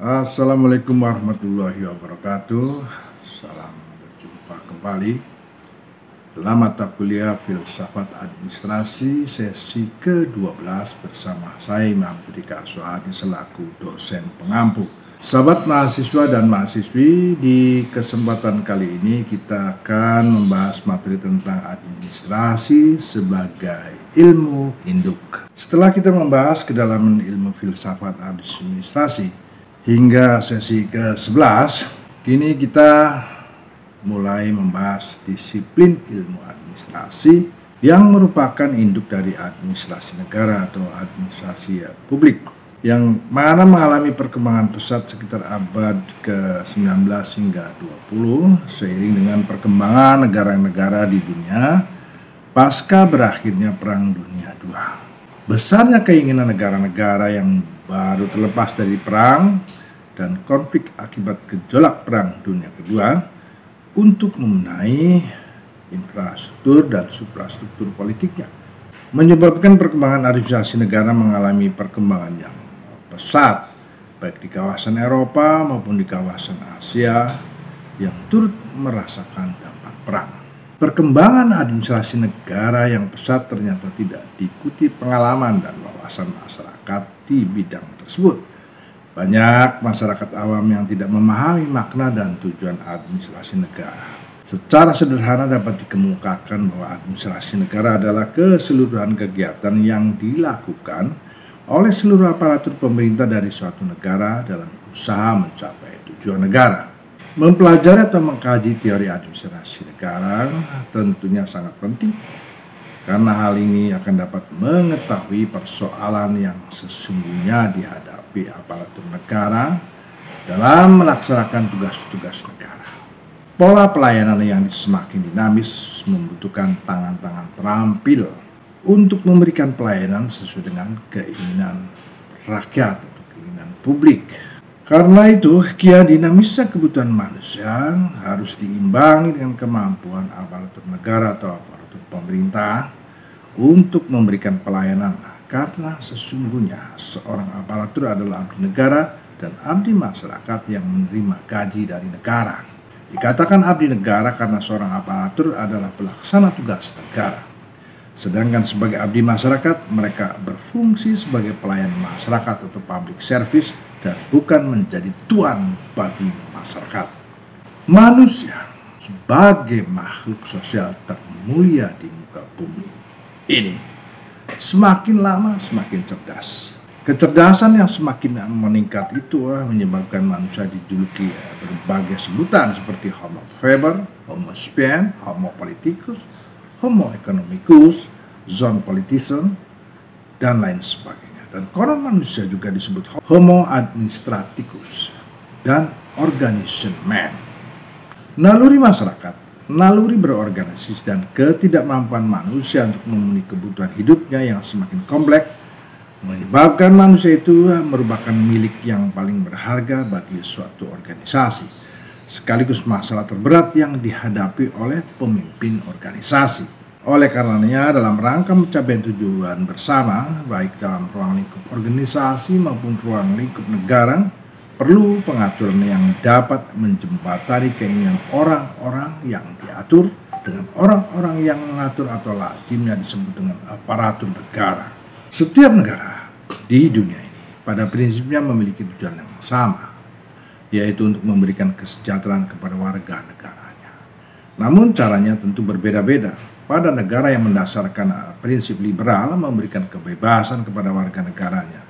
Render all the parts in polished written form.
Assalamualaikum warahmatullahi wabarakatuh. Salam berjumpa kembali dalam mata kuliah Filsafat Administrasi sesi ke-12 bersama saya Imam Budi Karsoadi selaku dosen pengampu. Sahabat mahasiswa dan mahasiswi, di kesempatan kali ini kita akan membahas materi tentang administrasi sebagai ilmu induk. Setelah kita membahas kedalaman ilmu filsafat administrasi hingga sesi ke-11, kini kita mulai membahas disiplin ilmu administrasi yang merupakan induk dari administrasi negara atau administrasi publik, yang mana mengalami perkembangan pesat sekitar abad ke-19 hingga 20 seiring dengan perkembangan negara-negara di dunia pasca berakhirnya Perang Dunia II. Besarnya keinginan negara-negara yang baru terlepas dari perang dan konflik akibat gejolak Perang Dunia Kedua untuk membenahi infrastruktur dan suprastruktur politiknya, menyebabkan perkembangan administrasi negara mengalami perkembangan yang pesat baik di kawasan Eropa maupun di kawasan Asia yang turut merasakan dampak perang. Perkembangan administrasi negara yang pesat ternyata tidak diikuti pengalaman dan wawasan masyarakat di bidang tersebut. Banyak masyarakat awam yang tidak memahami makna dan tujuan administrasi negara. Secara sederhana dapat dikemukakan bahwa administrasi negara adalah keseluruhan kegiatan yang dilakukan oleh seluruh aparatur pemerintah dari suatu negara dalam usaha mencapai tujuan negara. Mempelajari atau mengkaji teori administrasi negara tentunya sangat penting, karena hal ini akan dapat mengetahui persoalan yang sesungguhnya dihadapi aparatur negara dalam melaksanakan tugas-tugas negara. Pola pelayanan yang semakin dinamis membutuhkan tangan-tangan terampil untuk memberikan pelayanan sesuai dengan keinginan rakyat atau keinginan publik. Karena itu, kian dinamisnya kebutuhan manusia harus diimbangi dengan kemampuan aparatur negara atau aparatur pemerintah untuk memberikan pelayanan, karena sesungguhnya seorang aparatur adalah abdi negara dan abdi masyarakat yang menerima gaji dari negara. Dikatakan abdi negara karena seorang aparatur adalah pelaksana tugas negara. Sedangkan sebagai abdi masyarakat, mereka berfungsi sebagai pelayan masyarakat atau public service dan bukan menjadi tuan bagi masyarakat. Manusia sebagai makhluk sosial termulia di muka bumi ini semakin lama semakin cerdas. Kecerdasan yang semakin meningkat itu menyebabkan manusia dijuluki berbagai sebutan seperti Homo faber, Homo sapiens, Homo politicus, Homo economicus, zone politician, dan lain sebagainya. Dan konon manusia juga disebut Homo administraticus dan organization man. Naluri masyarakat, naluri berorganisasi, dan ketidakmampuan manusia untuk memenuhi kebutuhan hidupnya yang semakin kompleks menyebabkan manusia itu merupakan milik yang paling berharga bagi suatu organisasi, sekaligus masalah terberat yang dihadapi oleh pemimpin organisasi. Oleh karenanya, dalam rangka mencapai tujuan bersama, baik dalam ruang lingkup organisasi maupun ruang lingkup negara, perlu pengaturan yang dapat menjembatani keinginan orang-orang yang diatur dengan orang-orang yang mengatur, atau lazimnya disebut dengan aparatur negara. Setiap negara di dunia ini pada prinsipnya memiliki tujuan yang sama, yaitu untuk memberikan kesejahteraan kepada warga negaranya. Namun caranya tentu berbeda-beda. Pada negara yang mendasarkan prinsip liberal memberikan kebebasan kepada warga negaranya,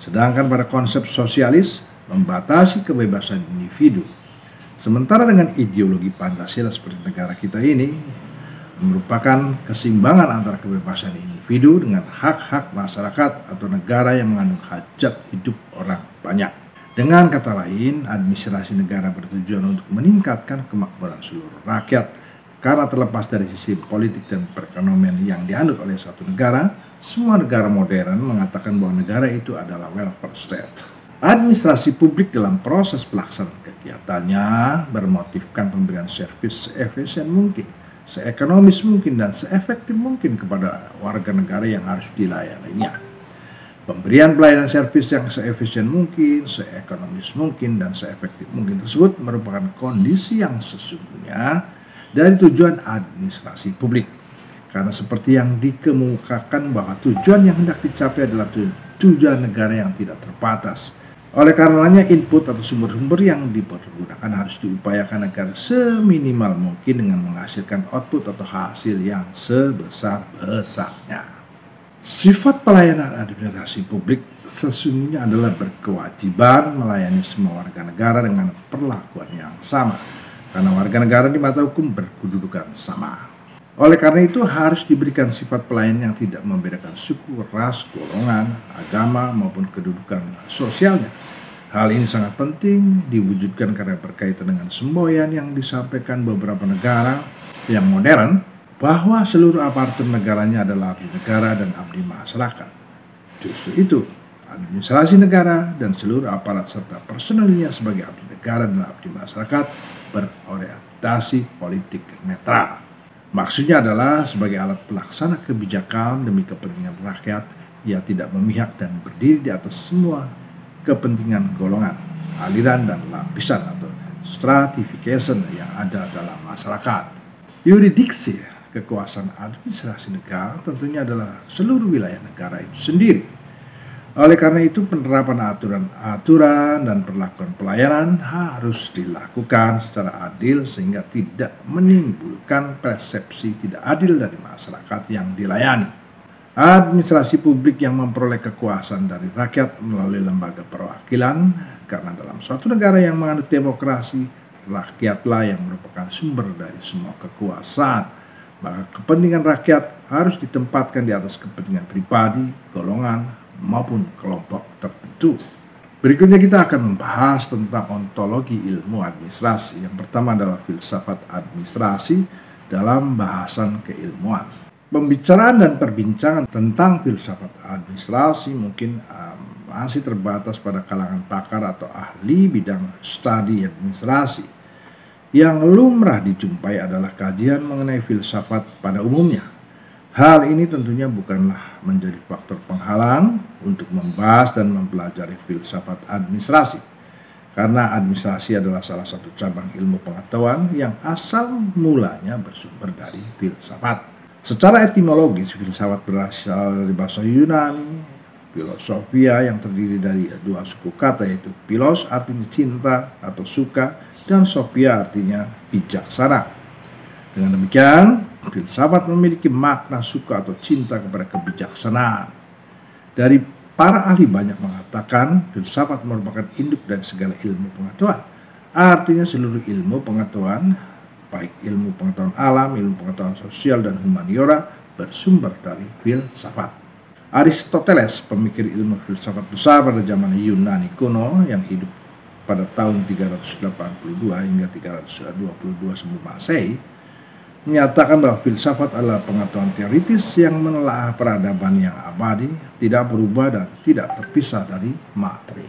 sedangkan pada konsep sosialis membatasi kebebasan individu. Sementara dengan ideologi Pancasila seperti negara kita ini merupakan keseimbangan antara kebebasan individu dengan hak-hak masyarakat atau negara yang mengandung hajat hidup orang banyak. Dengan kata lain, administrasi negara bertujuan untuk meningkatkan kemakmuran seluruh rakyat, karena terlepas dari sisi politik dan perekonomian yang dianut oleh suatu negara, semua negara modern mengatakan bahwa negara itu adalah welfare state. Administrasi publik dalam proses pelaksanaan kegiatannya bermotifkan pemberian servis seefisien mungkin, seekonomis mungkin, dan seefektif mungkin kepada warga negara yang harus dilayaninya. Pemberian pelayanan servis yang seefisien mungkin, seekonomis mungkin, dan seefektif mungkin tersebut merupakan kondisi yang sesungguhnya dari tujuan administrasi publik. Karena seperti yang dikemukakan bahwa tujuan yang hendak dicapai adalah tujuan negara yang tidak terbatas. Oleh karenanya input atau sumber-sumber yang dipergunakan harus diupayakan agar seminimal mungkin dengan menghasilkan output atau hasil yang sebesar-besarnya. Sifat pelayanan administrasi publik sesungguhnya adalah berkewajiban melayani semua warga negara dengan perlakuan yang sama, karena warga negara di mata hukum berkedudukan sama. Oleh karena itu harus diberikan sifat pelayanan yang tidak membedakan suku, ras, golongan, agama, maupun kedudukan sosialnya. Hal ini sangat penting diwujudkan karena berkaitan dengan semboyan yang disampaikan beberapa negara yang modern, bahwa seluruh aparatur negaranya adalah abdi negara dan abdi masyarakat. Justru itu, administrasi negara dan seluruh aparat serta personelnya sebagai abdi negara dan abdi masyarakat berorientasi politik netral. Maksudnya adalah sebagai alat pelaksana kebijakan demi kepentingan rakyat, ia tidak memihak dan berdiri di atas semua kepentingan golongan, aliran, dan lapisan atau stratification yang ada dalam masyarakat. Yurisdiksi kekuasaan administrasi negara tentunya adalah seluruh wilayah negara itu sendiri. Oleh karena itu penerapan aturan dan perlakuan pelayanan harus dilakukan secara adil sehingga tidak menimbulkan persepsi tidak adil dari masyarakat yang dilayani. Administrasi publik yang memperoleh kekuasaan dari rakyat melalui lembaga perwakilan, karena dalam suatu negara yang menganut demokrasi, rakyatlah yang merupakan sumber dari semua kekuasaan. Maka kepentingan rakyat harus ditempatkan di atas kepentingan pribadi, golongan, maupun kelompok tertentu. Berikutnya kita akan membahas tentang ontologi ilmu administrasi. Yang pertama adalah filsafat administrasi dalam bahasan keilmuan. Pembicaraan dan perbincangan tentang filsafat administrasi mungkin masih terbatas pada kalangan pakar atau ahli bidang studi administrasi. Yang lumrah dijumpai adalah kajian mengenai filsafat pada umumnya. Hal ini tentunya bukanlah menjadi faktor penghalang untuk membahas dan mempelajari filsafat administrasi, karena administrasi adalah salah satu cabang ilmu pengetahuan yang asal mulanya bersumber dari filsafat. Secara etimologis, filsafat berasal dari bahasa Yunani, filosofia, yang terdiri dari dua suku kata, yaitu philos artinya cinta atau suka, dan sophia artinya bijaksana. Dengan demikian, filsafat memiliki makna suka atau cinta kepada kebijaksanaan. Dari para ahli banyak mengatakan filsafat merupakan induk dari segala ilmu pengetahuan. Artinya seluruh ilmu pengetahuan, baik ilmu pengetahuan alam, ilmu pengetahuan sosial, dan humaniora bersumber dari filsafat. Aristoteles, pemikir ilmu filsafat besar pada zaman Yunani kuno yang hidup pada tahun 382 hingga 322 sebelum Masehi, menyatakan bahwa filsafat adalah pengetahuan teoritis yang menelaah peradaban yang abadi, tidak berubah dan tidak terpisah dari materi.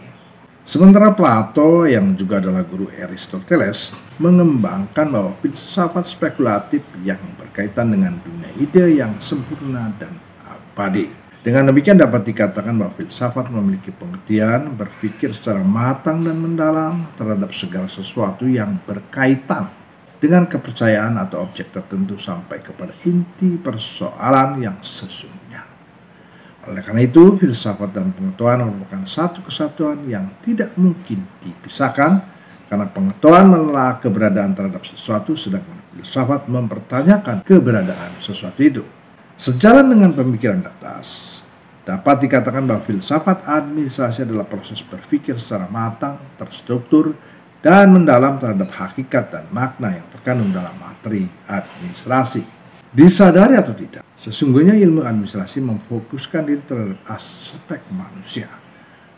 Sementara Plato, yang juga adalah guru Aristoteles, mengembangkan bahwa filsafat spekulatif yang berkaitan dengan dunia ide yang sempurna dan abadi. Dengan demikian dapat dikatakan bahwa filsafat memiliki pengertian berpikir secara matang dan mendalam terhadap segala sesuatu yang berkaitan dengan kepercayaan atau objek tertentu sampai kepada inti persoalan yang sesungguhnya. Oleh karena itu, filsafat dan pengetahuan merupakan satu kesatuan yang tidak mungkin dipisahkan, karena pengetahuan menelaah keberadaan terhadap sesuatu, sedangkan filsafat mempertanyakan keberadaan sesuatu itu. Sejalan dengan pemikiran di atas, dapat dikatakan bahwa filsafat administrasi adalah proses berpikir secara matang, terstruktur, dan mendalam terhadap hakikat dan makna yang terkandung dalam materi administrasi. Disadari atau tidak, sesungguhnya ilmu administrasi memfokuskan diri terhadap aspek manusia,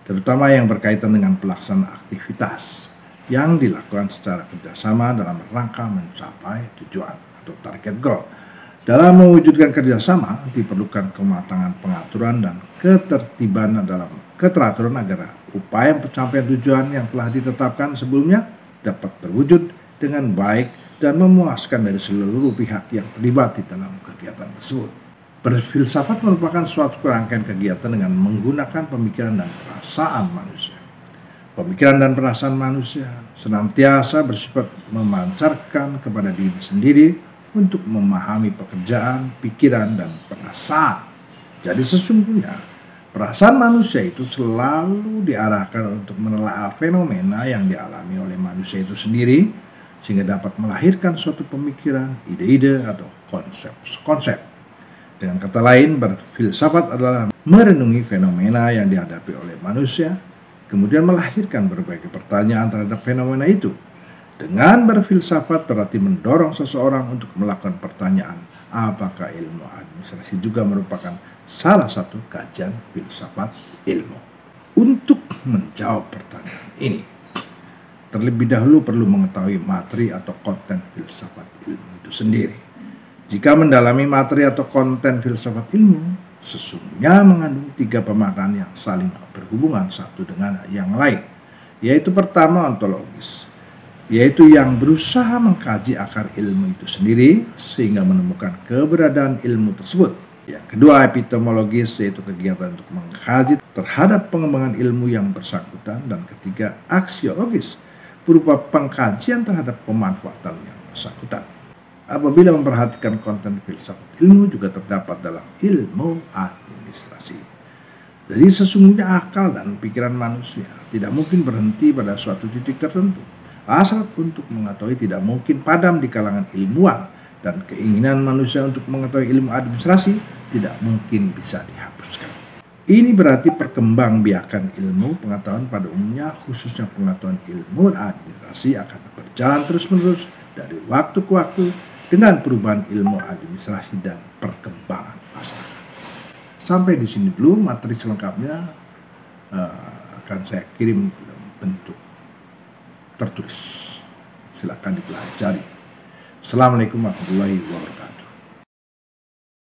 terutama yang berkaitan dengan pelaksanaan aktivitas yang dilakukan secara kerjasama dalam rangka mencapai tujuan atau target goal. Dalam mewujudkan kerjasama diperlukan kematangan pengaturan dan ketertiban dalam keteraturan agar upaya pencapaian tujuan yang telah ditetapkan sebelumnya dapat terwujud dengan baik dan memuaskan dari seluruh pihak yang terlibat di dalam kegiatan tersebut. Berfilsafat merupakan suatu rangkaian kegiatan dengan menggunakan pemikiran dan perasaan manusia. Pemikiran dan perasaan manusia senantiasa bersifat memancarkan kepada diri sendiri untuk memahami pekerjaan, pikiran, dan perasaan. Jadi sesungguhnya perasaan manusia itu selalu diarahkan untuk menelaah fenomena yang dialami oleh manusia itu sendiri, sehingga dapat melahirkan suatu pemikiran, ide-ide, atau konsep-konsep. Dengan kata lain, berfilsafat adalah merenungi fenomena yang dihadapi oleh manusia, kemudian melahirkan berbagai pertanyaan terhadap fenomena itu. Dengan berfilsafat berarti mendorong seseorang untuk melakukan pertanyaan, apakah ilmu administrasi juga merupakan salah satu kajian filsafat ilmu. Untuk menjawab pertanyaan ini, terlebih dahulu perlu mengetahui materi atau konten filsafat ilmu itu sendiri. Jika mendalami materi atau konten filsafat ilmu, sesungguhnya mengandung 3 pemaknaan yang saling berhubungan satu dengan yang lain, yaitu pertama ontologis, yaitu yang berusaha mengkaji akar ilmu itu sendiri sehingga menemukan keberadaan ilmu tersebut. Yang kedua epistemologis, yaitu kegiatan untuk mengkaji terhadap pengembangan ilmu yang bersangkutan. Dan ketiga aksiologis, berupa pengkajian terhadap pemanfaatan yang bersangkutan. Apabila memperhatikan konten filsafat ilmu juga terdapat dalam ilmu administrasi. Jadi sesungguhnya akal dan pikiran manusia tidak mungkin berhenti pada suatu titik tertentu. Hasrat untuk mengetahui tidak mungkin padam di kalangan ilmuwan, dan keinginan manusia untuk mengetahui ilmu administrasi tidak mungkin bisa dihapuskan. Ini berarti perkembangbiakan ilmu pengetahuan pada umumnya, khususnya pengetahuan ilmu administrasi, akan berjalan terus-menerus dari waktu ke waktu dengan perubahan ilmu administrasi dan perkembangan masyarakat. Sampai di sini dulu, materi selengkapnya akan saya kirim dalam bentuk tertulis. Silakan dipelajari. Assalamualaikum warahmatullahi wabarakatuh.